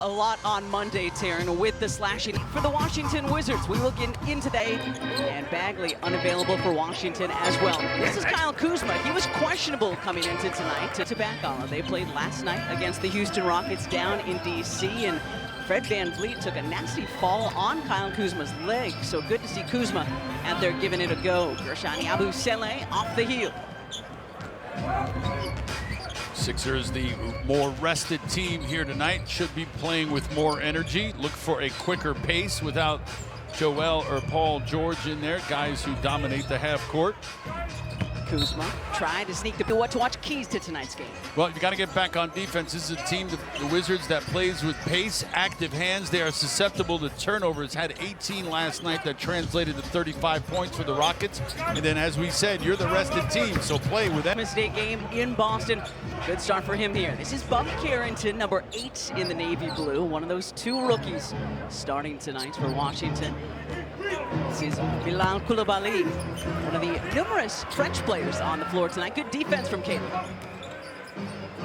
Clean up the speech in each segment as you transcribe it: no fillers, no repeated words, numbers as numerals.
A lot on Monday, Taryn, with the slashing for the Washington Wizards. We will get into that. And Bagley unavailable for Washington as well. This is Kyle Kuzma. He was questionable coming into tonight to Backala. They played last night against the Houston Rockets down in D.C. and Fred VanVleet took a nasty fall on Kyle Kuzma's leg. So good to see Kuzma out there giving it a go. Guerschon Yabusele off the heel. Sixers, the more rested team here tonight, should be playing with more energy. Look for a quicker pace without Joel or Paul George in there, guys who dominate the half court. Kuzma tried to sneak the what to watch keys to tonight's game. Well, you got to get back on defense. This is a team, the Wizards, that plays with pace, active hands. They are susceptible to turnovers. Had 18 last night. That translated to 35 points for the Rockets. And then, as we said, you're the rested team, so play with that. State game in Boston. Good start for him here. This is Bub Carrington, number 8 in the navy blue. One of those 2 rookies starting tonight for Washington. This is Bilal Coulibaly, one of the numerous French players on the floor tonight. Good defense from Caleb.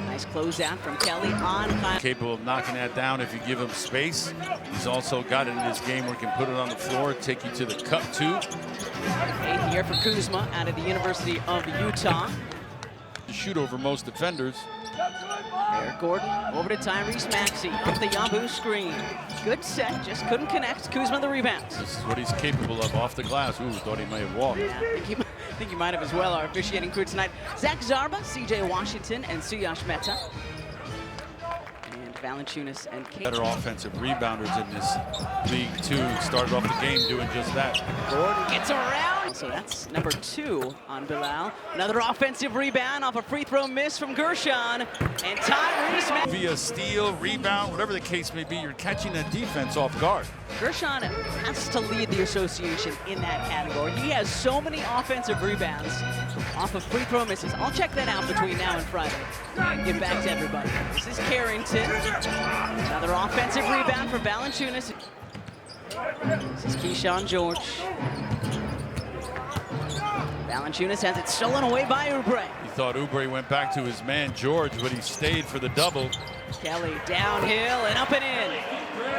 Nice closeout from Kelly on Kyle. Capable of knocking that down if you give him space. He's also got it in his game where he can put it on the floor, take you to the cup too. 8th year for Kuzma out of the University of Utah. Shoot over most defenders. Eric Gordon over to Tyrese Maxey off the Yambu screen. Good set, just couldn't connect. Kuzma the rebounds. This is what he's capable of off the glass. Ooh, thought he may have walked. Yeah, I think he might have as well. Our officiating crew tonight: Zach Zarba, C.J. Washington, and Suyash Mehta. And Valanciunas and Kate. Better offensive rebounders in this league too. Started off the game doing just that. Gordon gets around. So that's number 2 on Bilal. Another offensive rebound off a free throw miss from Guerschon. And Tyrese Maxey. Via steal, rebound, whatever the case may be, you're catching a defense off guard. Guerschon has to lead the association in that category. He has so many offensive rebounds off of free throw misses. I'll check that out between now and Friday and get back to everybody. This is Carrington. Another offensive rebound for Valanciunas. This is Keyshawn George. Valanciunas has it stolen away by Oubre. He thought Oubre went back to his man George, but he stayed for the double. Kelly downhill and up and in.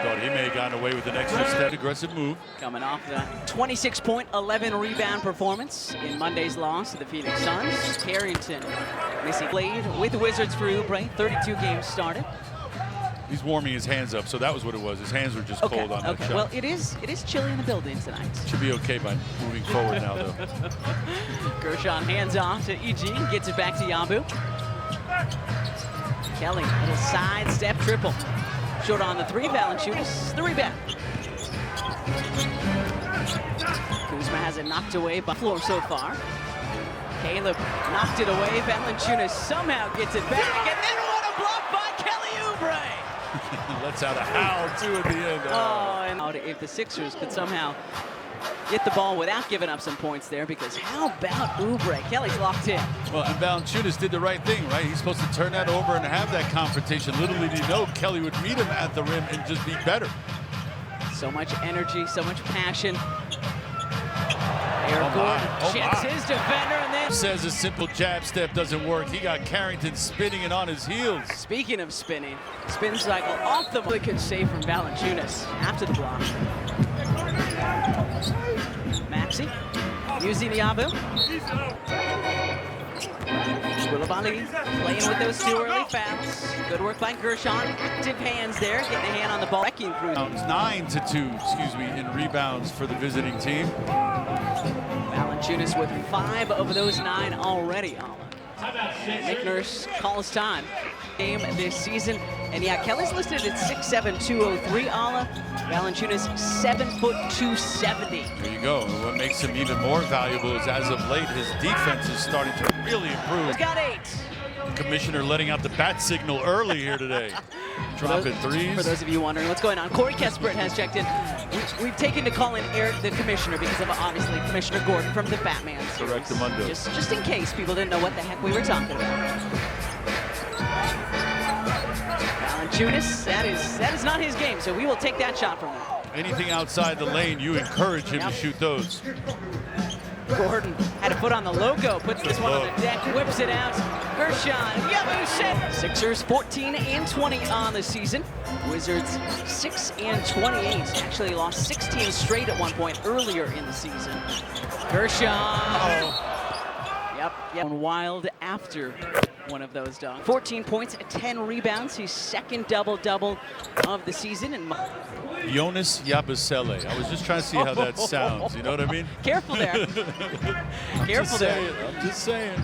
Thought he may have gotten away with an extra step. Aggressive move. Coming off the 26-point, 11-rebound performance in Monday's loss to the Phoenix Suns. Carrington missing played with the Wizards for Oubre. 32 games started. He's warming his hands up, so that was what it was. His hands were just cold on that shot. Well, it is chilly in the building tonight. Should be okay by moving forward now, though. Guerschon hands off to E.G. Gets it back to Yambu. Kelly, little sidestep triple. Short on the 3, Valanciunas, the rebound. Kuzma has it knocked away by floor so far. Caleb knocked it away. Valanciunas somehow gets it back. And then what a block by Kelly Oubre! Lets out a howl, too, at the end. Oh, and if the Sixers could somehow get the ball without giving up some points there, because how about Oubre? Kelly's locked in. Well, and Valanciunas did the right thing, right? He's supposed to turn that over and have that confrontation. Little did he know Kelly would meet him at the rim and just be better. So much energy, so much passion. Eric Gordon checks his defender and then says a simple jab step doesn't work. He got Carrington spinning it on his heels. Speaking of spinning, spin cycle off the really good save from Valanciunas after the block. Maxey using Yabu. Coulibaly playing with those 2 early fouls. Good work by Guerschon. Active hands there, getting a hand on the ball. 9-2, in rebounds for the visiting team. Valanciunas with 5 of those 9 already. Nick Nurse calls time. Game this season. And yeah, Kelly's listed at 6'7", 203. Ala. Valanciunas 7', 270. There you go. What makes him even more valuable is, as of late, his defense is starting to really improve. He's got 8. Commissioner letting out the bat signal early here today. Dropping threes. For those of you wondering what's going on, Corey Kispert has checked in. We've taken to calling Eric the Commissioner because of, obviously, Commissioner Gordon from the Batman series. Correct the mundo. Just in case people didn't know what the heck we were talking about. Valanciunas, that is not his game, so we will take that shot from him. Anything outside the lane, you encourage him to shoot those. Gordon had to put on the logo, puts this one on the deck, whips it out. Gershon Yabusele. Sixers 14 and 20 on the season. Wizards 6 and 28. Actually lost 16 straight at one point earlier in the season. Gershon. Yep. Wild after one of those dunks. 14 points, 10 rebounds. His second double-double of the season. And Jonas Yabusele. I was just trying to see how that sounds. You know what I mean? Careful there. Careful there. I'm just saying.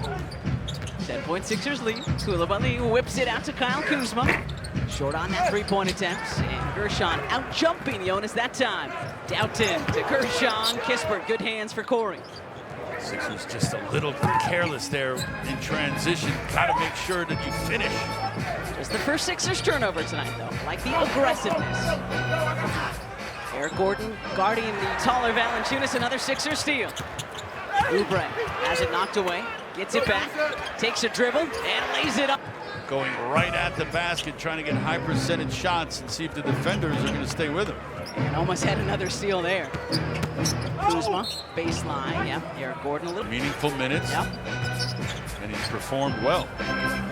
10-point Sixers lead. Coulibaly whips it out to Kyle Kuzma. Short on that three-point attempt. And Gershon out-jumping Jonas that time. Doughton to Gershon. Kispert, good hands for Corey. Sixers just a little careless there in transition. Got to make sure that you finish. Just the first Sixers turnover tonight, though. Like the aggressiveness. Eric Gordon guarding the taller Valanciunas. Another Sixers steal. Oubre has it knocked away. Gets it back. Takes a dribble and lays it up. Going right at the basket, trying to get high percentage shots and see if the defenders are going to stay with him. And almost had another steal there. Kuzma, baseline, yeah. Eric Gordon a little. Meaningful minutes. Yep. And he's performed well.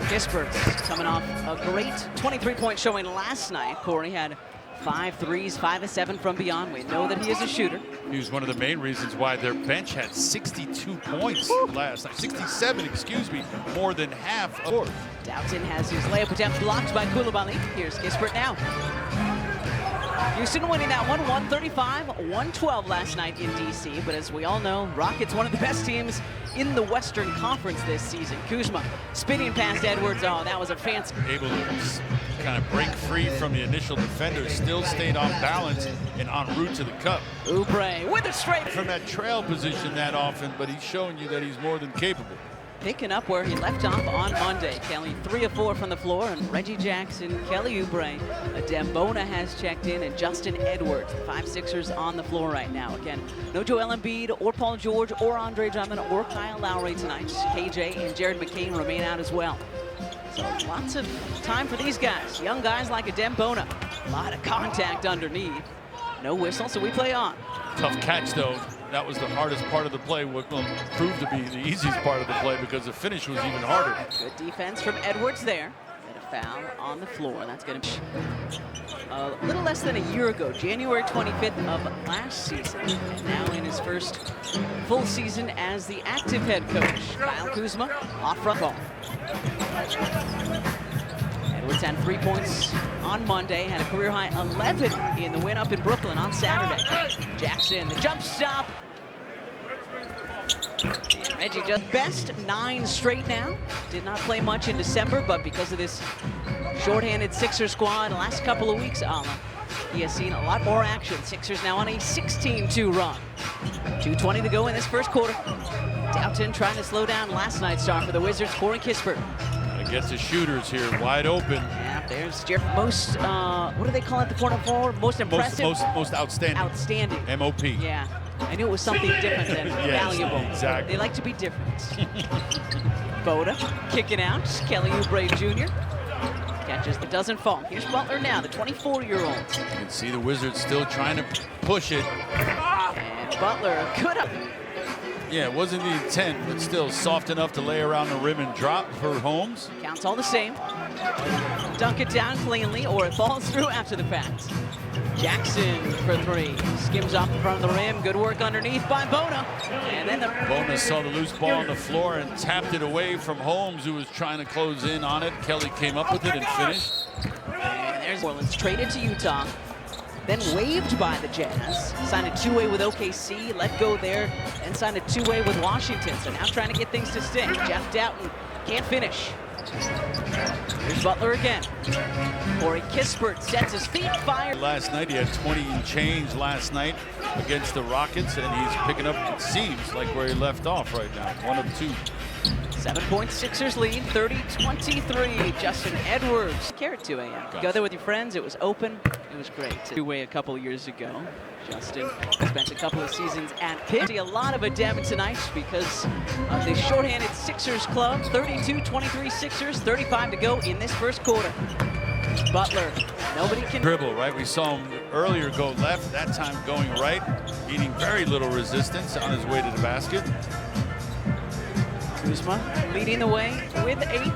Kispert coming off a great 23-point showing last night. Corey had 5 threes, 5 of 7 from beyond. We know that he is a shooter. He was one of the main reasons why their bench had 62 points last night. 67, excuse me, more than half of course. Doughton has his layup attempt blocked by Coulibaly. Here's Kispert now. Houston winning that one, 135-112 last night in DC. But as we all know, Rockets one of the best teams in the Western Conference this season. Kuzma spinning past Edwards. Oh, that was a fancy. Able to kind of break free from the initial defender, still stayed on balance and en route to the cup. Oubre with it straight. From that trail position that often, but he's showing you that he's more than capable. Picking up where he left off on Monday. Kelly 3 of 4 from the floor, and Reggie Jackson, Kelly Oubre, Adem Bona has checked in, and Justin Edwards. The 5 Sixers on the floor right now. Again, no Joel Embiid or Paul George or Andre Drummond or Kyle Lowry tonight. KJ and Jared McCain remain out as well. So lots of time for these guys. Young guys like Adem Bona. A lot of contact underneath. No whistle, so we play on. Tough catch, though. That was the hardest part of the play, what will prove to be the easiest part of the play because the finish was even harder. Good defense from Edwards there. And a foul on the floor. That's going to be a little less than a year ago, January 25th of last season. And now in his first full season as the active head coach. Kyle Kuzma off front ball. Edwards had 3 points on Monday, had a career-high 11 in the win up in Brooklyn on Saturday. Jackson, the jump stop. And Reggie just best 9 straight now. Did not play much in December, but because of this shorthanded Sixer squad the last couple of weeks, he has seen a lot more action. Sixers now on a 16-2 run. 2:20 to go in this first quarter. Doughton trying to slow down last night's star for the Wizards, Corey Kispert. Gets the shooters here wide open. Yeah, there's Jeff. Most, what do they call it? The corner forward? Most impressive? Most outstanding. Outstanding. MOP. Yeah. I knew it was something different than yes, valuable. Exactly. They like to be different. Boda kicking out. Kelly Oubre Jr. catches but doesn't fall. Here's Butler now, the 24-year-old. You can see the Wizards still trying to push it. And Butler could have. Yeah, it wasn't the intent, but still soft enough to lay around the rim and drop for Holmes. Counts all the same. Dunk it down cleanly, or it falls through after the pass. Jackson for 3. Skims off in front of the rim. Good work underneath by Bona. And then Bona saw the loose ball on the floor and tapped it away from Holmes, who was trying to close in on it. Kelly came up with it and finished. And there's Orleans traded to Utah. Then waived by the Jazz. Signed a 2-way with OKC, let go there, and signed a 2-way with Washington. So now trying to get things to stick. Jeff Doughton can't finish. Here's Butler again. Corey Kispert sets his feet, fire. Last night, he had 20 and change last night against the Rockets, and he's picking up, it seems, like where he left off right now. 1 of 2. 7-point Sixers lead, 30-23. Justin Edwards. Carrot 2 a.m. Go there with your friends. It was open. It was great. 2-way a couple of years ago. Justin spent a couple of seasons at Pitt. A lot of Adem tonight because of the shorthanded Sixers club. 32-23 Sixers, 35 to go in this first quarter. Butler, nobody can Dribble, right? We saw him earlier go left, that time going right, needing very little resistance on his way to the basket. Kuzma leading the way with 8.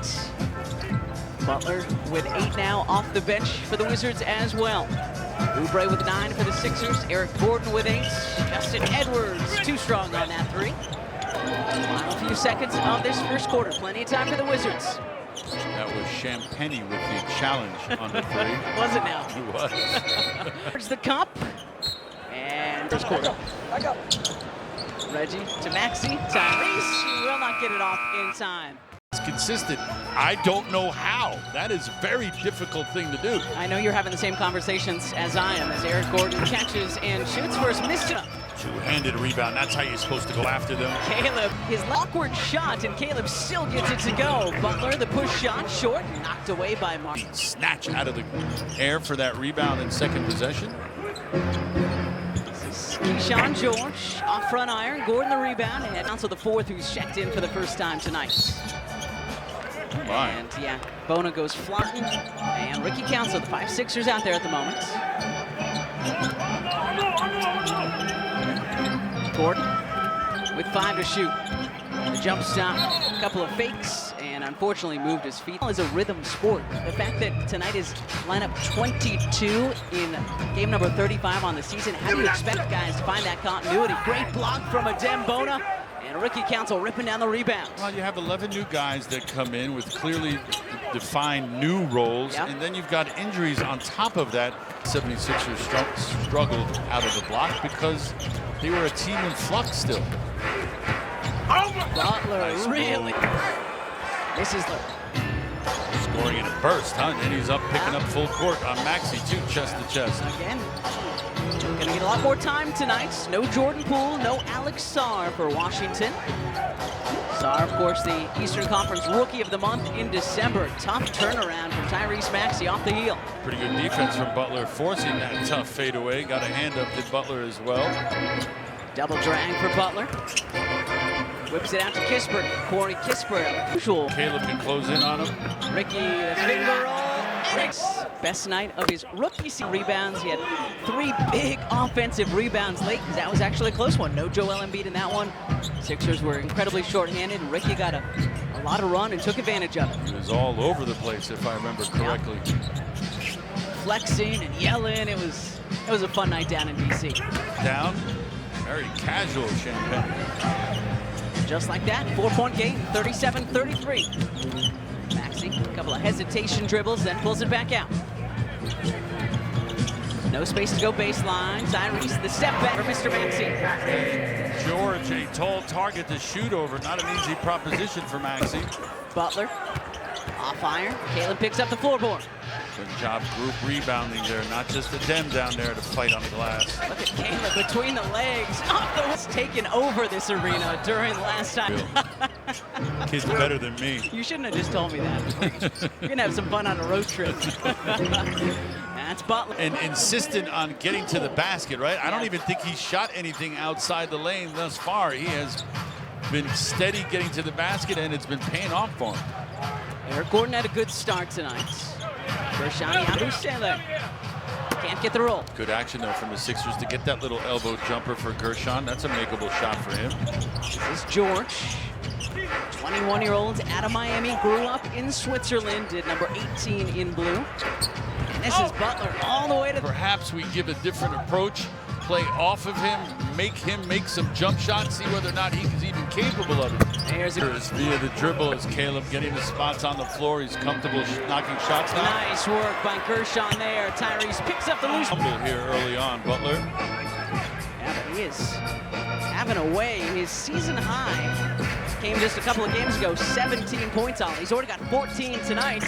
Butler with 8 now off the bench for the Wizards as well. Oubre with 9 for the Sixers. Eric Gordon with 8. Justin Edwards too strong on that 3. Final few seconds of this first quarter. Plenty of time for the Wizards. That was Champagny with the challenge on the 3. Was it now? It was. Towards the cup. And first quarter. Reggie to Maxey. Tyrese will not get it off in time. It's consistent. I don't know how. That is a very difficult thing to do. I know you're having the same conversations as I am, as Eric Gordon catches and shoots first. Missed it. Two-handed rebound. That's how you're supposed to go after them. Caleb, his awkward shot, and Caleb still gets it to go. Butler, the push shot, short, knocked away by Mark. Snatch out of the air for that rebound in second possession. This is Keyshawn George, off front iron. Gordon the rebound, and also the 4th who's checked in for the first time tonight. Right. And yeah, Bona goes flying, and Ricky Council, the 5-6ers out there at the moment. Gordon with 5 to shoot. The jump stop, a couple of fakes, and unfortunately moved his feet. It's a rhythm sport. The fact that tonight is lineup 22 in game number 35 on the season, how do you expect guys to find that continuity? Great block from Adem Bona, and Ricky Council ripping down the rebound. Well, you have 11 new guys that come in with clearly defined new roles, Yep. and then you've got injuries on top of that. 76ers struggled out of the block because they were a team in flux still. Butler, Nice really? This is the Scoring in a burst, huh? And he's up picking up full court on Maxey, too, chest to chest. again. Gonna get a lot more time tonight. No Jordan Poole, no Alex Sarr for Washington. Sarr, of course, the Eastern Conference Rookie of the Month in December. Tough turnaround from Tyrese Maxey off the heel. Pretty good defense from Butler, forcing that tough fadeaway. Got a hand up to Butler as well. Double drag for Butler. Whips it out to Kispert. Corey Kispert, usual. Caleb can close in on him. Ricky, the finger roll. Best night of his rookie season rebounds. He had 3 big offensive rebounds late, because that was actually a close one. No Joel Embiid in that one. Sixers were incredibly short-handed, and Ricky got a lot of run and took advantage of it. He was all over the place, if I remember correctly. Flexing and yelling. It was a fun night down in DC. Down, very casual Champagne. Just like that, 4-point game, 37-33. Maxey, a couple of hesitation dribbles, then pulls it back out. No space to go baseline. Tyrese, the step back for Mr. Maxey. George, a tall target to shoot over. Not an easy proposition for Maxey. Butler, off iron. Caleb picks up the floorboard. Good job group rebounding there. Not just a Dem down there to fight on the glass. Look at Caleb between the legs. Off the taken over this arena during the last time. Kid's better than me. You shouldn't have just told me that. You're gonna have some fun on a road trip. That's Butler. And insistent on getting to the basket, right? I don't even think he shot anything outside the lane thus far. He has been steady getting to the basket, and it's been paying off for him. Eric Gordon had a good start tonight. Gershani Abou-Seler can't get the roll. Good action, though, from the Sixers to get that little elbow jumper for Gershon. That's a makeable shot for him. This is George. 21-year-old out of Miami, grew up in Switzerland, did number 18 in blue. And this is Butler all the way to... Perhaps we give a different approach, play off of him make some jump shots, see whether or not he is even capable of it. There's a... Via the dribble is Caleb getting the spots on the floor. He's comfortable knocking shots down. Nice work by Gershon there. Tyrese picks up the loose... Humble here early on, Butler. Yeah, but he is having a way. His season high came just a couple of games ago, 17 points on. He's already got 14 tonight,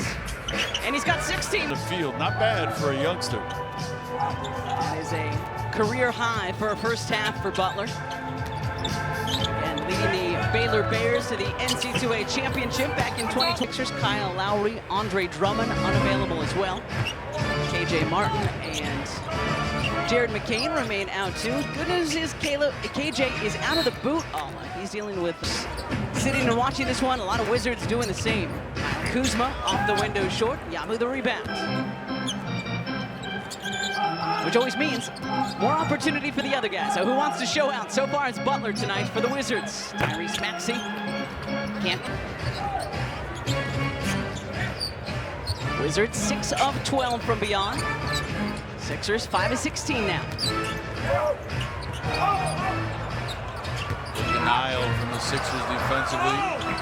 and he's got 16. The field, not bad for a youngster. That is a career high for a first half for Butler. And leading the Baylor Bears to the NCAA championship back in 2020. Kyle Lowry, Andre Drummond unavailable as well. KJ Martin and Jared McCain remain out too. Good news is KJ is out of the boot. He's dealing with sitting and watching this one. A lot of Wizards doing the same. Kuzma off the window short. Yabu the rebound. Which always means more opportunity for the other guys. So who wants to show out? So far it's Butler tonight for the Wizards. Tyrese Maxey. Can't. Wizards 6 of 12 from beyond. Sixers 5 of 16 now. Denial from the Sixers defensively.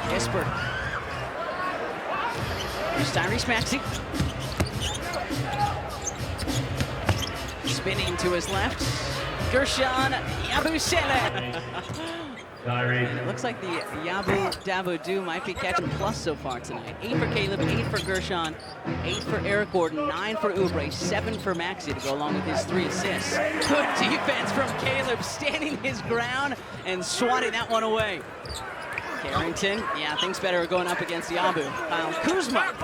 Kispert. Here's Tyrese Maxey. Spinning to his left. Gershon Yabusele. And it looks like the Yabu Dabo might be catching plus so far tonight. 8 for Caleb, 8 for Gershon, 8 for Eric Gordon, 9 for Oubre, 7 for Maxey to go along with his 3 assists. Good defense from Caleb, standing his ground and swatting that one away. Carrington, yeah, things better are going up against Yabu. Kyle Kuzma,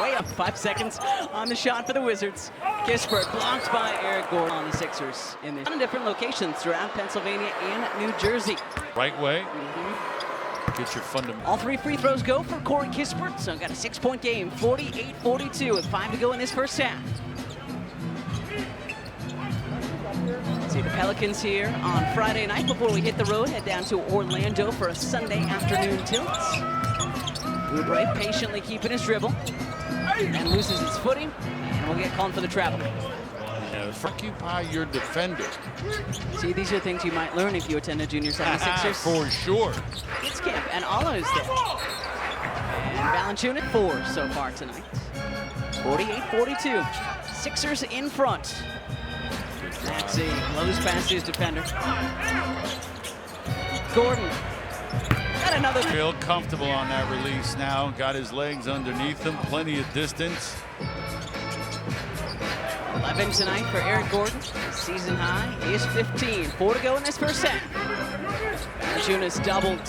way up 5 seconds on the shot for the Wizards. Kispert blocked by Eric Gordon on the Sixers in the different locations throughout Pennsylvania and New Jersey. Right way. Get your fundamental. All 3 free throws go for Corey Kispert, so got a 6-point game, 48-42 with 5 to go in this first half. See the Pelicans here on Friday night before we hit the road, head down to Orlando for a Sunday afternoon tilt. Oubre patiently keeping his dribble and loses his footing, and we'll get called for the travel. Yeah, occupy your defender. See, these are things you might learn if you attend a Junior 76ers. For sure. Kids camp, and Allah is there. And Valanciunas 4 so far tonight. 48-42. Sixers in front. Maxey blows past his defender. Gordon. Got another. Feel comfortable on that release now. Got his legs underneath him. Plenty of distance. 11 tonight for Eric Gordon. His season high is 15. 4 to go in this first half. Valanciunas doubled.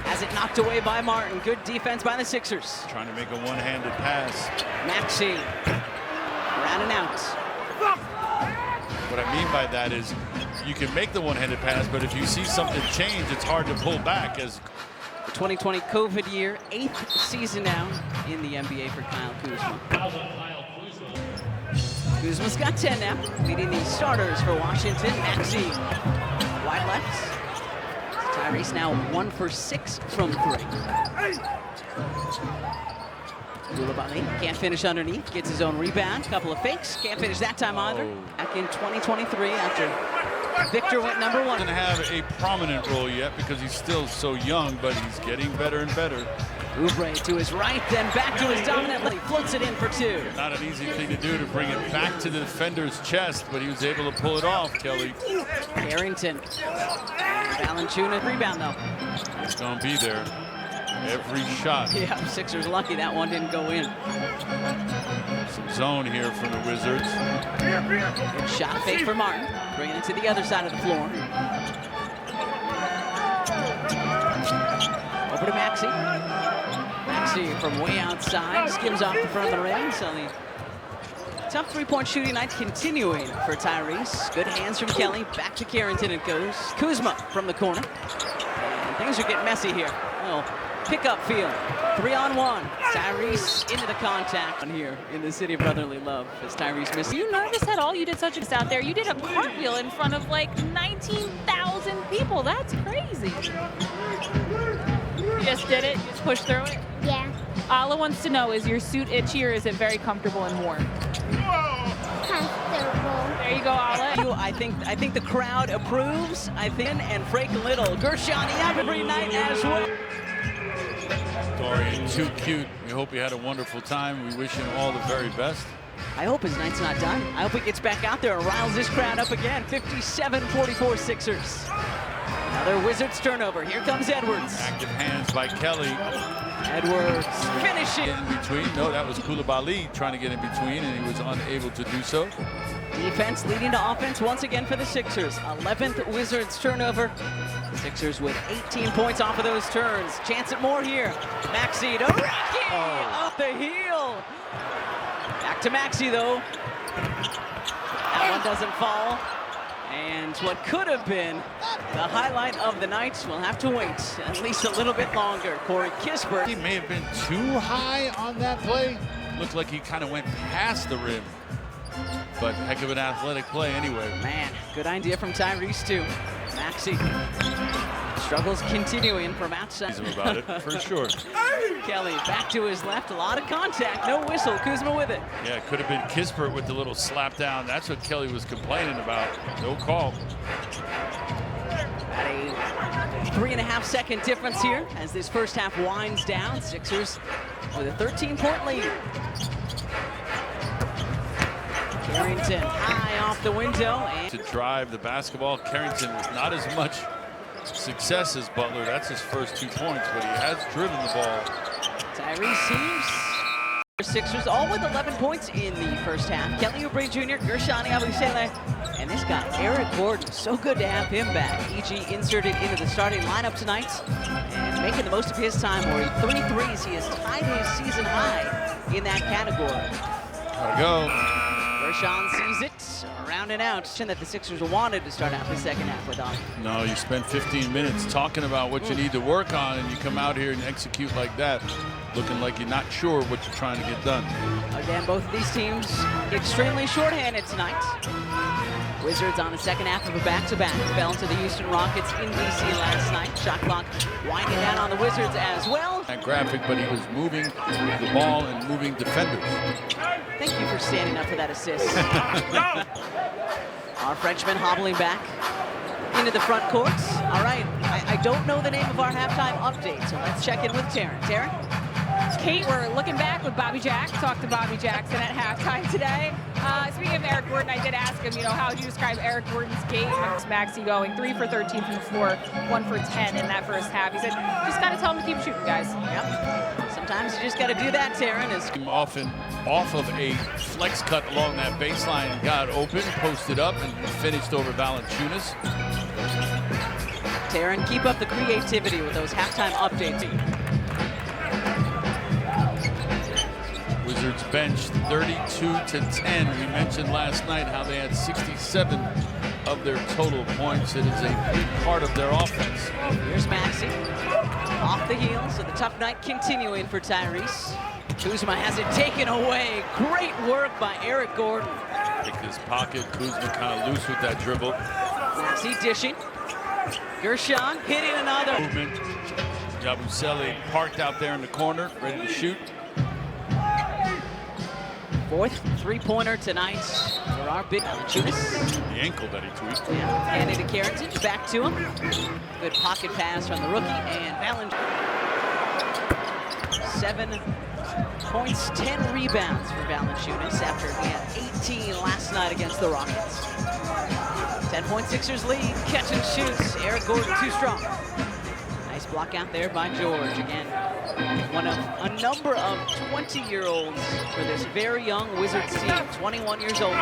Has it knocked away by Martin. Good defense by the Sixers. Trying to make a one-handed pass. Maxey. Around and out. What I mean by that is you can make the one-handed pass, but if you see something change, it's hard to pull back. As the 2020 COVID year, 8th season now in the NBA for Kyle Kuzma. Kuzma's got 10 now, leading the starters for Washington. Maxey wide left. Tyrese now 1 for 6 from 3. Coulibaly can't finish underneath, gets his own rebound, couple of fakes, can't finish that time either. Back in 2023 after Victor went number 1. Doesn't have a prominent role yet because he's still so young, but he's getting better and better. Oubre to his right, then back to his dominant left. Floats it in for 2. Not an easy thing to do to bring it back to the defender's chest, but he was able to pull it off, Kelly. Carrington. Valanciunas rebound though. It's going to be there. Every shot. Yeah, Sixers lucky that one didn't go in. Some zone here from the Wizards. Good shot fake for Martin, bringing it to the other side of the floor. Over to Maxey. Maxey from way outside, skims off the front of the ring. So the tough 3-point shooting night continuing for Tyrese. Good hands from Kelly. Back to Carrington it goes. Kuzma from the corner. And things are getting messy here. Well, pickup feel. 3-on-1. Tyrese into the contact here in the city of brotherly love as Tyrese misses. Are you nervous at all? You did such a out there. You did a cartwheel in front of like 19,000 people. That's crazy. You just did it? You just pushed through it? Yeah. Ala wants to know, is your suit itchy or is it very comfortable and warm? Comfortable. There you go, Ala. I think the crowd approves. I think, and Frank Little, Gershon every night as well. Dorian, too cute. We hope he had a wonderful time. We wish him all the very best. I hope his night's not done. I hope he gets back out there and riles this crowd up again. 57-44 Sixers. Another Wizards turnover. Here comes Edwards. Active hands by Kelly. Edwards finishing. In between. No, that was Coulibaly trying to get in between, and he was unable to do so. Defense leading to offense once again for the Sixers. 11th Wizards turnover. Sixers with 18 points off of those turns. Chance at more here. Maxey to Rocky off the heel. Back to Maxey though. That one doesn't fall. And what could have been the highlight of the night will have to wait at least a little bit longer. Corey Kispert. He may have been too high on that play. Looked like he kind of went past the rim. But heck of an athletic play anyway. Man, good idea from Tyrese too. Maxey. Struggles continuing from outside. About it, for sure. Kelly back to his left, a lot of contact, no whistle, Kuzma with it. Yeah, it could have been Kispert with the little slap down. That's what Kelly was complaining about. No call. At a 3.5-second difference here as this first half winds down. Sixers with a 13-point lead. Carrington high off the window. And to drive the basketball, Carrington with not as much success as Butler. That's his first 2 points, but he has driven the ball. Tyrese Seams. Sixers all with 11 points in the first half. Kelly Oubre Jr., Gershon Yabusele, and this guy, Eric Gordon. So good to have him back. EG inserted into the starting lineup tonight and making the most of his time where 3 threes. He has tied his season high in that category. Gotta go. Gershon sees it, around and out. That the Sixers wanted to start out the second half with on. No, you spend 15 minutes talking about what you need to work on, and you come out here and execute like that, looking like you're not sure what you're trying to get done. Again, both of these teams extremely shorthanded tonight. Wizards on the second half of a back-to-back. Fell to the Houston Rockets in DC last night. Shot clock winding down on the Wizards as well. That graphic, but he was moving the ball and moving defenders. Thank you for standing up for that assist. Our Frenchman hobbling back into the front courts. All right, I don't know the name of our halftime update, so let's check in with Taryn. Taryn? Kate, we're looking back with Bobby Jack. Talked to Bobby Jackson at halftime today. Speaking of Eric Gordon, I did ask him, how would you describe Eric Gordon's game? And was Maxey going 3 for 13 from the floor, 1 for 10 in that first half. He said, just got to tell him to keep shooting, guys. Yep. Sometimes you just got to do that, Taryn. Often off of a flex cut along that baseline, got open, posted up, and finished over Valanciunas. Taryn, keep up the creativity with those halftime updates. Wizards benched 32-10. We mentioned last night how they had 67 of their total points. It is a big part of their offense. Here's Maxey off the heels, so the tough night continuing for Tyrese. Kuzma has it taken away. Great work by Eric Gordon. Pick his pocket. Kuzma kind of loose with that dribble. Maxey dishing. Gershon hitting another. Movement. Yabusele parked out there in the corner, ready to shoot. Fourth three-pointer tonight for our big Valanciunas. The ankle that he tweaked. Yeah, handed to Carrington, back to him. Good pocket pass from the rookie, and Valanciunas. 7 points, 10 rebounds for Valanciunas after he had 18 last night against the Rockets. 10-point Sixers lead, catch and shoots. Eric Gordon too strong. Nice block out there by George again. One of a number of 20-year-olds for this very young Wizards team, 21 years old.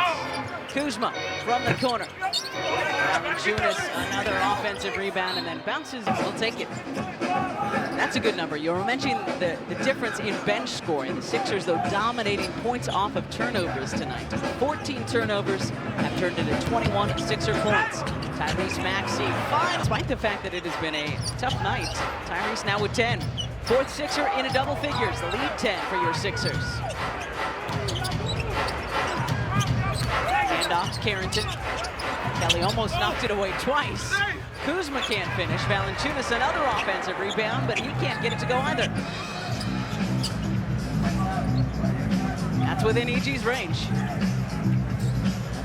Kuzma from the corner. Valanciunas, another offensive rebound, and then bounces. He'll take it. That's a good number. You were mentioning the difference in bench scoring. The Sixers, though, dominating points off of turnovers tonight. 14 turnovers have turned into 21 Sixer points. Tyrese Maxey, despite the fact that it has been a tough night. Tyrese now with 10. Fourth Sixer into double figures. The lead 10 for your Sixers. Handoff to Carrington. Kelly almost knocked it away twice. Kuzma can't finish. Valanciunas another offensive rebound, but he can't get it to go either. That's within EG's range.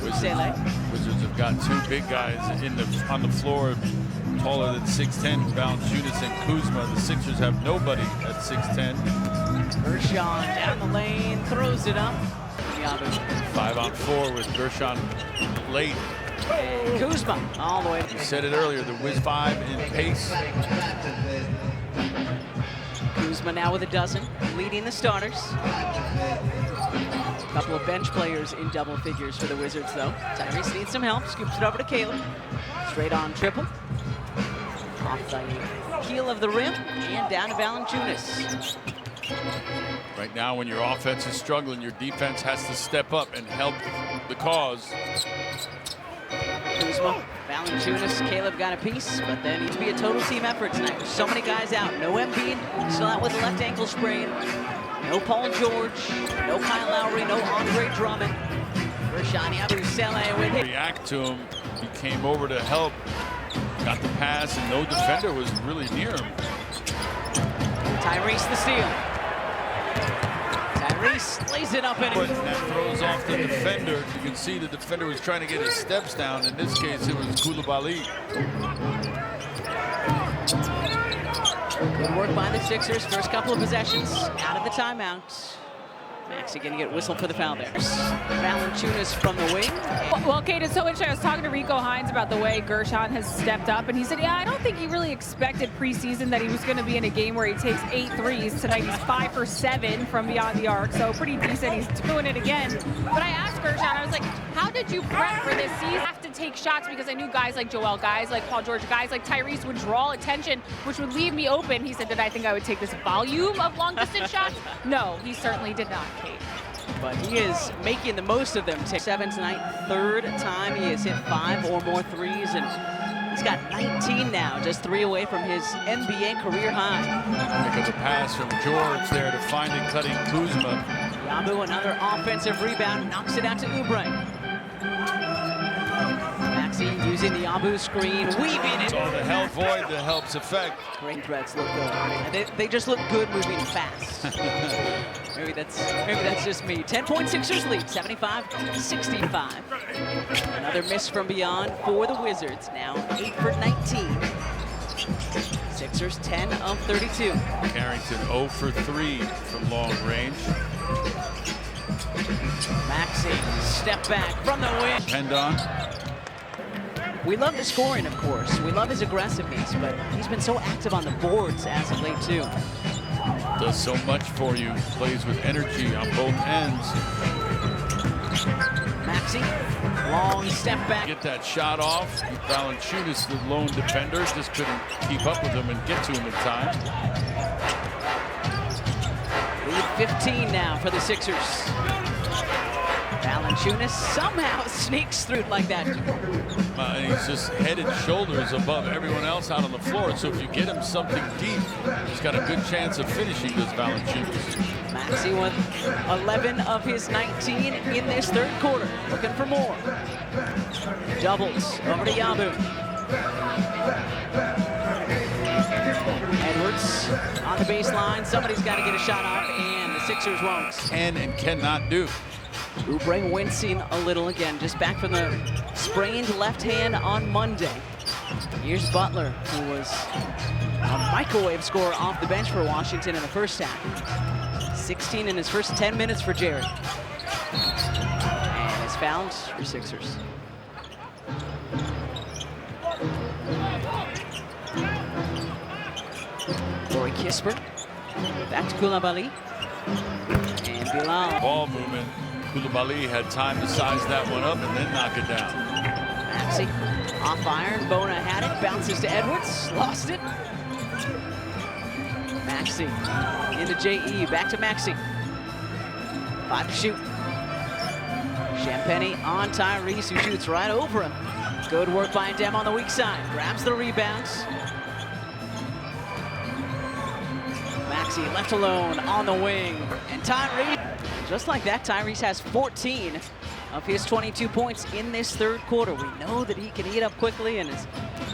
Wizards have got 2 big guys on the floor, taller than 6'10", Valanciunas and Kuzma. The Sixers have nobody at 6'10". Gershon down the lane, throws it up. 5-on-4 with Gershon late. And Kuzma all the way. You said it earlier, the Wiz 5 in pace. Kuzma now with a dozen, leading the starters. A couple of bench players in double figures for the Wizards, though. Tyrese needs some help, scoops it over to Caleb. Straight on triple. Off the heel of the rim, and down to Valanciunas. Right now, when your offense is struggling, your defense has to step up and help the cause. Kuzma, Valanciunas, Caleb got a piece, but there needs to be a total team effort tonight. There's so many guys out. No Embiid, still out with a left ankle sprain. No Paul George, no Kyle Lowry, no Andre Drummond. Rashani Abusele with it. React to him. He came over to help. Got the pass, and no defender was really near him. Tyrese the steal. Tyrese lays it up in it. And that throws off the defender. You can see the defender was trying to get his steps down. In this case, it was Coulibaly. Good work by the Sixers. First couple of possessions out of the timeout. Maxey gonna get whistled for the foul there. Valanciunas from the wing. Well, Kate, it's so interesting. I was talking to Rico Hines about the way Gershon has stepped up, and he said, yeah, I don't think he really expected preseason that he was going to be in a game where he takes 8 threes. Tonight he's 5 for 7 from beyond the arc, so pretty decent. He's doing it again. But I asked Gershon, I was like, how did you prep for this season? I have to take shots because I knew guys like Joel, guys like Paul George, guys like Tyrese would draw attention, which would leave me open. He said, did I think I would take this volume of long-distance shots? No, he certainly did not, Kate. But he is making the most of them. 7 tonight, third time he has hit 5 or more threes, and he's got 19 now, just 3 away from his NBA career high. Look at the pass from George there to find and cutting Kuzma. Yabu, another offensive rebound, knocks it out to Oubre. Maxey using the Yabu screen, weaving it. So the help void, the helps effect. Green threads look good. They just look good moving fast. Maybe that's just me. 10-point Sixers lead, 75-65. Another miss from beyond for the Wizards. Now 8 for 19. Sixers 10 of 32. Carrington 0 for 3 from long range. Maxey, step back from the wing. Pendon. We love the scoring, of course. We love his aggressiveness, but he's been so active on the boards as of late, too. Does so much for you. Plays with energy on both ends. Maxey, long step back. Get that shot off. Valanciunas, the lone defender, just couldn't keep up with him and get to him in time. Lead 15 now for the Sixers. Valanciunas somehow sneaks through like that. And he's just head and shoulders above everyone else out on the floor. So if you get him something deep, he's got a good chance of finishing this Valanciunas. Maxey with 11 of his 19 in this third quarter. Looking for more. Doubles over to Yabu. Edwards on the baseline. Somebody's got to get a shot off, and the Sixers won't. Can and cannot do. Oubre wincing a little again, just back from the sprained left hand on Monday. Here's Butler, who was a microwave scorer off the bench for Washington in the first half. 16 in his first 10 minutes for Jared. And his fouls for Sixers. Corey Kispert, back to Coulibaly. And Bilal. Ball movement. Coulibaly had time to size that one up and then knock it down. Maxey off iron. Bona had it. Bounces to Edwards. Lost it. Maxey into J.E. Back to Maxey. 5 to shoot. Champagnie on Tyrese, who shoots right over him. Good work by Dem on the weak side. Grabs the rebounds. Maxey left alone on the wing. And Tyrese, just like that, Tyrese has 14 of his 22 points in this third quarter. We know that he can eat up quickly, and as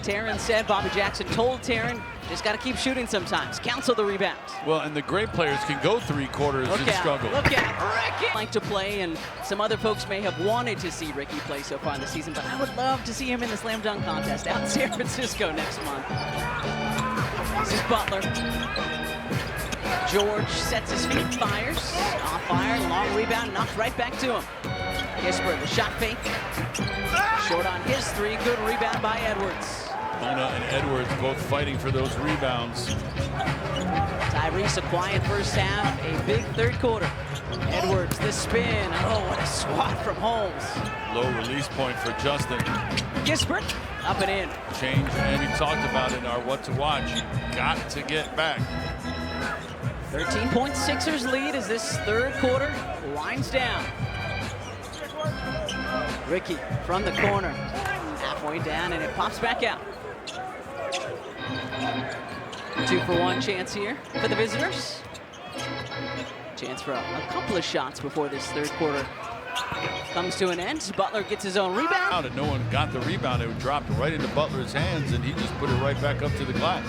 Taryn said, Bobby Jackson told Taryn, just got to keep shooting sometimes. Cancel the rebounds. Well, and the great players can go 3 quarters and struggle. Look at Ricky. Like to play, and some other folks may have wanted to see Ricky play so far in the season, but I would love to see him in the slam dunk contest out in San Francisco next month. This is Butler. George sets his feet, fires, off fire, long rebound, knocked right back to him. Kispert, the shot fake, short on his 3, good rebound by Edwards. Bona and Edwards both fighting for those rebounds. Tyrese, a quiet first half, a big third quarter. Edwards, the spin, oh, what a swat from Holmes. Low release point for Justin. Kispert, up and in. Change, and we talked about in our what to watch. Got to get back. 13-point Sixers lead as this third quarter winds down. Ricky from the corner. Half Point down, and it pops back out. 2-for-1 chance here for the visitors. Chance for a couple of shots before this third quarter comes to an end. Butler gets his own rebound. And no one got the rebound. It dropped right into Butler's hands, and he just put it right back up to the glass.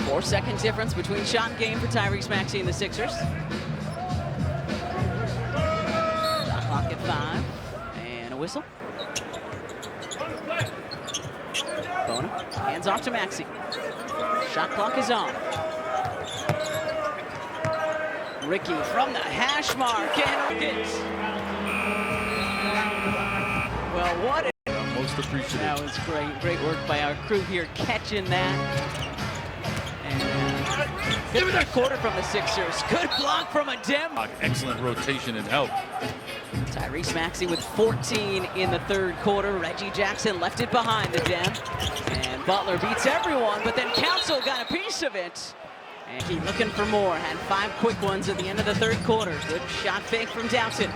4-second difference between shot and game for Tyrese Maxey and the Sixers. Shot clock at 5, and a whistle. Bona, hands off to Maxey. Shot clock is on. Ricky from the hash mark, and hits. Well, what a Most appreciative. that was great work by our crew here catching that. And good third quarter from the Sixers. Good block from a Dem. Excellent rotation and help. Tyrese Maxey with 14 in the third quarter. Reggie Jackson left it behind the Dem. And Butler beats everyone, but then Council got a piece of it. And he looking for more. Had 5 quick ones at the end of the third quarter. Good shot fake from Doughton.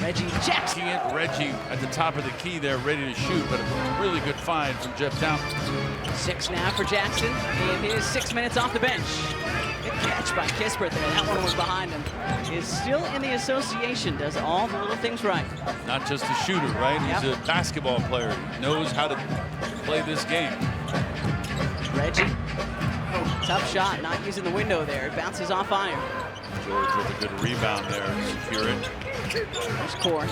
Reggie Jackson. Reggie at the top of the key there, ready to shoot, but a really good find from Jeff Doughton. 6 now for Jackson in his 6 minutes off the bench. Good catch by Kispert there. That one was behind him. Is still in the association. Does all the little things right. Not just a shooter, right? He's a basketball player. He knows how to play this game. Reggie. Tough shot, not using the window there. It bounces off iron. George with a good rebound there to secure it. There's Core.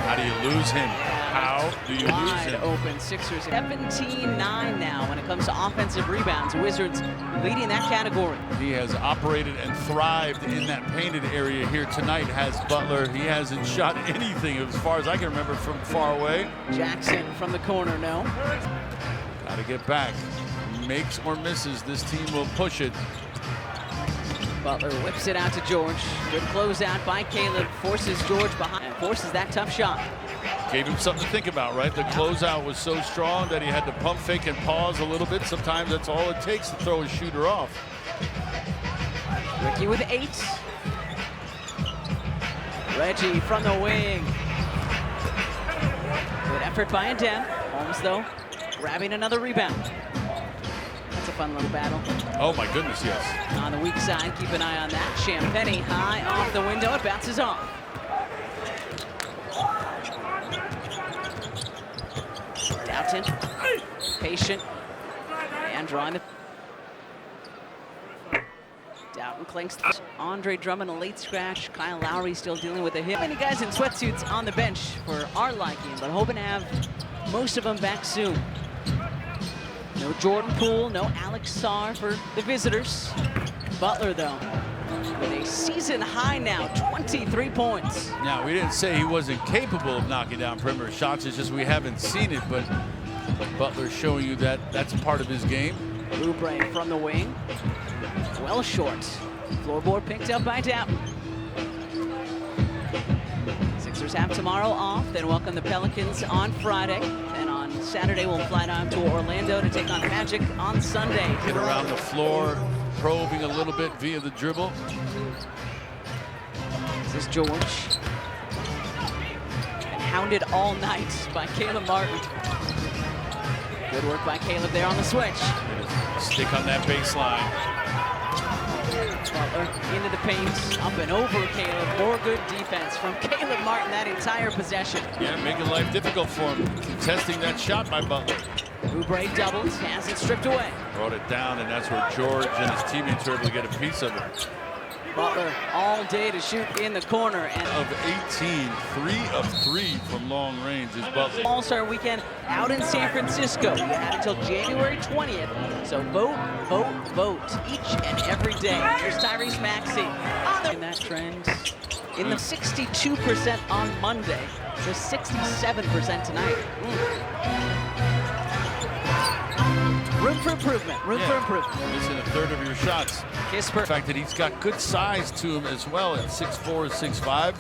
How do you lose him? How do you lose Wide him? open Sixers. 17-9 now when it comes to offensive rebounds. Wizards leading that category. He has operated and thrived in that painted area here tonight, has Butler. He hasn't shot anything as far as I can remember from far away. Jackson from the corner, no. Got to get back. Makes or misses, this team will push it. Butler whips it out to George. Good closeout by Caleb. Forces George behind and forces that tough shot. Gave him something to think about, right? The closeout was so strong that he had to pump fake and pause a little bit. Sometimes that's all it takes to throw a shooter off. Ricky with 8. Reggie from the wing. Good effort by Adem. Holmes, though, grabbing another rebound. That's a fun little battle. Oh my goodness, yes. On the weak side, keep an eye on that. Champagny high off the window. It bounces off. Doughton, patient, and drawing the... Doughton clinks. Andre Drummond, a late scratch. Kyle Lowry still dealing with a hip. Many guys in sweatsuits on the bench for our liking, but hoping to have most of them back soon. No Jordan Poole, no Alex Sarr for the visitors. Butler, though, with a season high now, 23 points. Now, we didn't say he wasn't capable of knocking down perimeter shots. It's just we haven't seen it, but Butler's showing you that that's part of his game. Oubre from the wing. Well short. Floorboard picked up by Doughton. Sixers have tomorrow off, then welcome the Pelicans on Friday. And on Saturday, we'll fly down to Orlando to take on Magic on Sunday. Get around the floor, probing a little bit via the dribble. This is George. And hounded all night by Caleb Martin. Good work by Caleb there on the switch. Stick on that baseline. Butler into the paint, up and over Caleb. More good defense from Caleb Martin that entire possession. Yeah, making life difficult for him. Contesting that shot by Butler. Oubre doubles, has it stripped away. Brought it down, and that's where George and his teammates were able to get a piece of it. Butler all day to shoot in the corner. And Of 18, 3 of 3 from long range is Butler. All-Star Weekend out in San Francisco. You have until January 20th. So vote, vote, vote each and every day. Here's Tyrese Maxey. In that trend, in the 62% on Monday, to 67% tonight. Room for improvement, room for improvement. Missing a third of your shots. Kispert. The fact that he's got good size to him as well at 6'4", 6'5".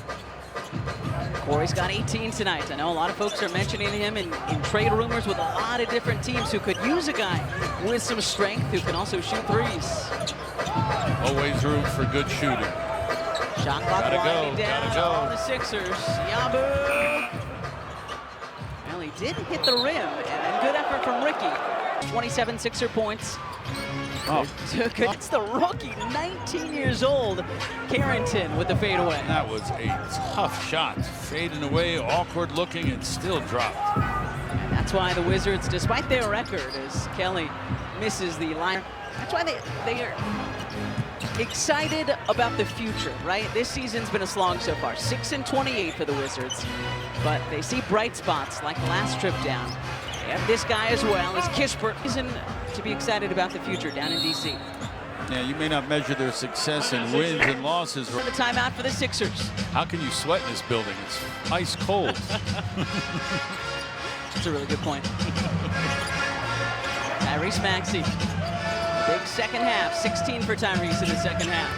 Corey's got 18 tonight. I know a lot of folks are mentioning him in trade rumors with a lot of different teams who could use a guy with some strength who can also shoot threes. Always room for good shooting. Shot clock winding down on the Sixers. Yabu. Well, he did hit the rim, and good effort from Ricky. 27 Sixer points. Oh. It's the rookie, 19 years old, Carrington with the fadeaway. That was a tough shot. Fading away, awkward looking, and still dropped. And that's why the Wizards, despite their record, as Kelly misses the line, that's why they are excited about the future, right? This season's been a slog so far, 6-28 for the Wizards, but they see bright spots like the last trip down. They have this guy as well as Kispert. Reason to be excited about the future down in DC. Yeah, you may not measure their success in wins and losses. The timeout for the Sixers. How can you sweat in this building? It's ice cold. That's a really good point. Tyrese Maxey. Big second half. 16 for Tyrese in the second half.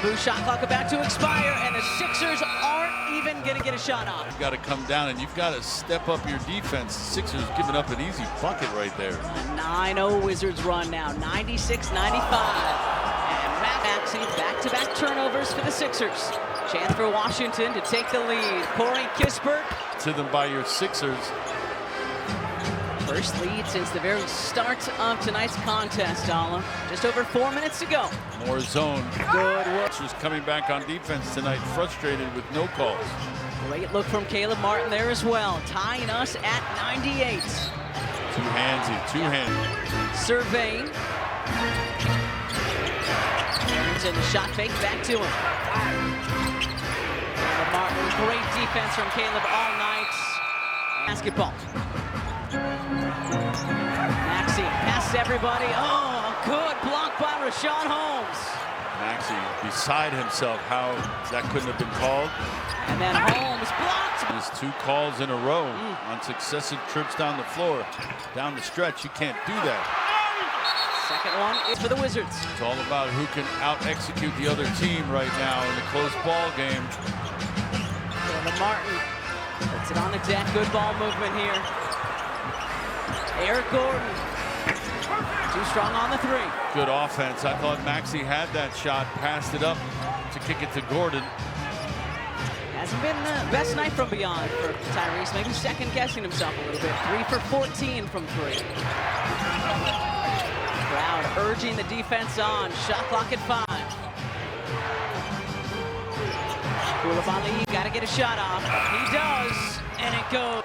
Yabu shot clock about to expire, and the Sixers aren't even going to get a shot off. You've got to come down, and you've got to step up your defense. Sixers giving up an easy bucket right there. A 9-0 Wizards run now, 96-95. And Maxey, back-to-back turnovers for the Sixers. Chance for Washington to take the lead. Corey Kispert. To them by your Sixers. First lead since the very start of tonight's contest, Alla. Just over 4 minutes to go. More zone. Good work. Sixers coming back on defense tonight, frustrated with no calls. Great look from Caleb Martin there as well, tying us at 98. Two-handsy, two-handed. Surveying. Carrington, shot fake back to him. Caleb Martin, great defense from Caleb all night. Basketball. Maxey passes everybody. Oh, good block by Richaun Holmes. Maxey beside himself how that couldn't have been called. And then Holmes blocked. There's 2 calls in a row on successive trips down the floor. Down the stretch, you can't do that. Second one is for the Wizards. It's all about who can out-execute the other team right now in the close ball game. Caleb Martin puts it on the deck. Good ball movement here. Eric Gordon, too strong on the 3. Good offense. I thought Maxey had that shot, passed it up to kick it to Gordon. Hasn't been the best night from beyond for Tyrese. Maybe second guessing himself a little bit. 3 for 14 from 3. Crowd urging the defense on. Shot clock at 5. Koulibaly got to get a shot off. He does, and it goes.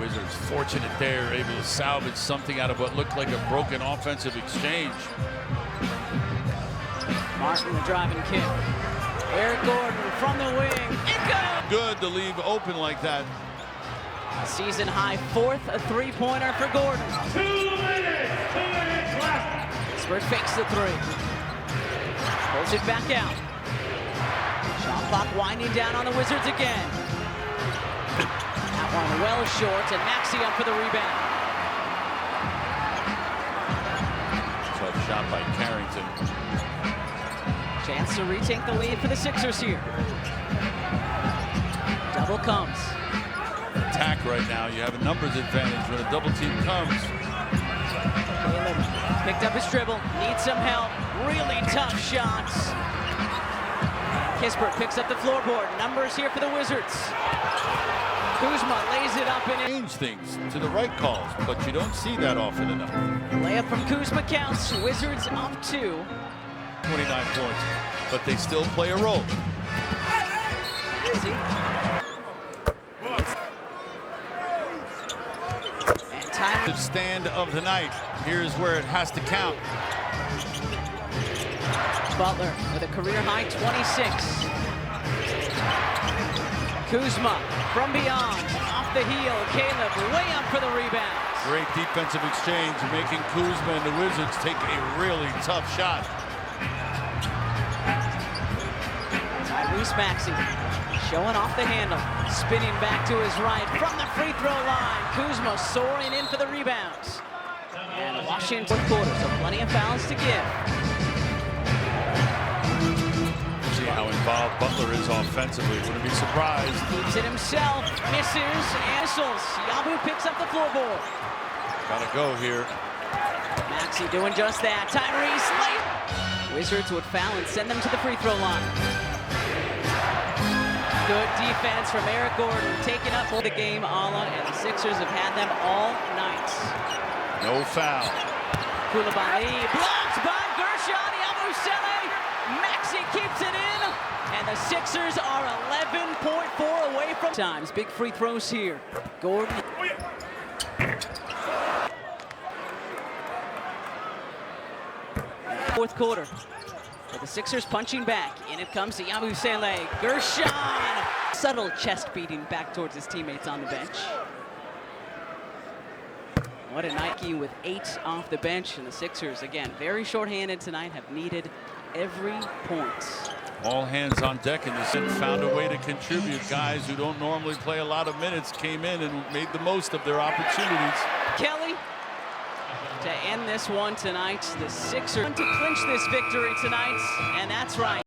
Wizards fortunate there, able to salvage something out of what looked like a broken offensive exchange. Martin, the driving kick. Eric Gordon from the wing. It goes! Good to leave open like that. A season high 4th, a 3-pointer for Gordon. 2 minutes left. Kispert fakes the 3. Pulls it back out. Shot clock winding down on the Wizards again. That one well short, and Maxey up for the rebound. Tough shot by Carrington. Chance to retake the lead for the Sixers here. Double comes. Attack right now. You have a numbers advantage when a double team comes. Caleb picked up his dribble, needs some help. Really tough shots. Kispert picks up the floorboard. Numbers here for the Wizards. Kuzma lays it up and Change things to the right calls, but you don't see that often enough. layup from Kuzma counts. Wizards up 2. 29 points, but they still play a role. See? And time. The stand of the night. Here's where it has to count. Butler with a career high 26. Kuzma from beyond, off the heel. Caleb way up for the rebound. Great defensive exchange, making Kuzma and the Wizards take a really tough shot. Tyrese Maxey showing off the handle, spinning back to his right from the free throw line. Kuzma soaring in for the rebounds. And Washington quarter, so plenty of fouls to give. See how involved Butler is offensively. Wouldn't be surprised. Keeps it himself, misses, answers. Yabu picks up the floorboard. Gotta go here. Maxey doing just that. Tyrese late. Wizards would foul and send them to the free throw line. Good defense from Eric Gordon, taking up the game, Ala, and the Sixers have had them all night. No foul. Koulibaly blocked by Gershon Yabusele. Maxey keeps it in, and the Sixers are 11.4 away from times. Big free throws here. Gordon. Fourth quarter. But the Sixers punching back. In it comes to Yabusele. Gershon. Subtle chest beating back towards his teammates on the bench. What a Nike with 8 off the bench, and the Sixers, again, very shorthanded tonight, have needed every point. All hands on deck, and the found a way to contribute. Guys who don't normally play a lot of minutes came in and made the most of their opportunities. Kelly to end this one tonight. The Sixers to clinch this victory tonight, and that's right.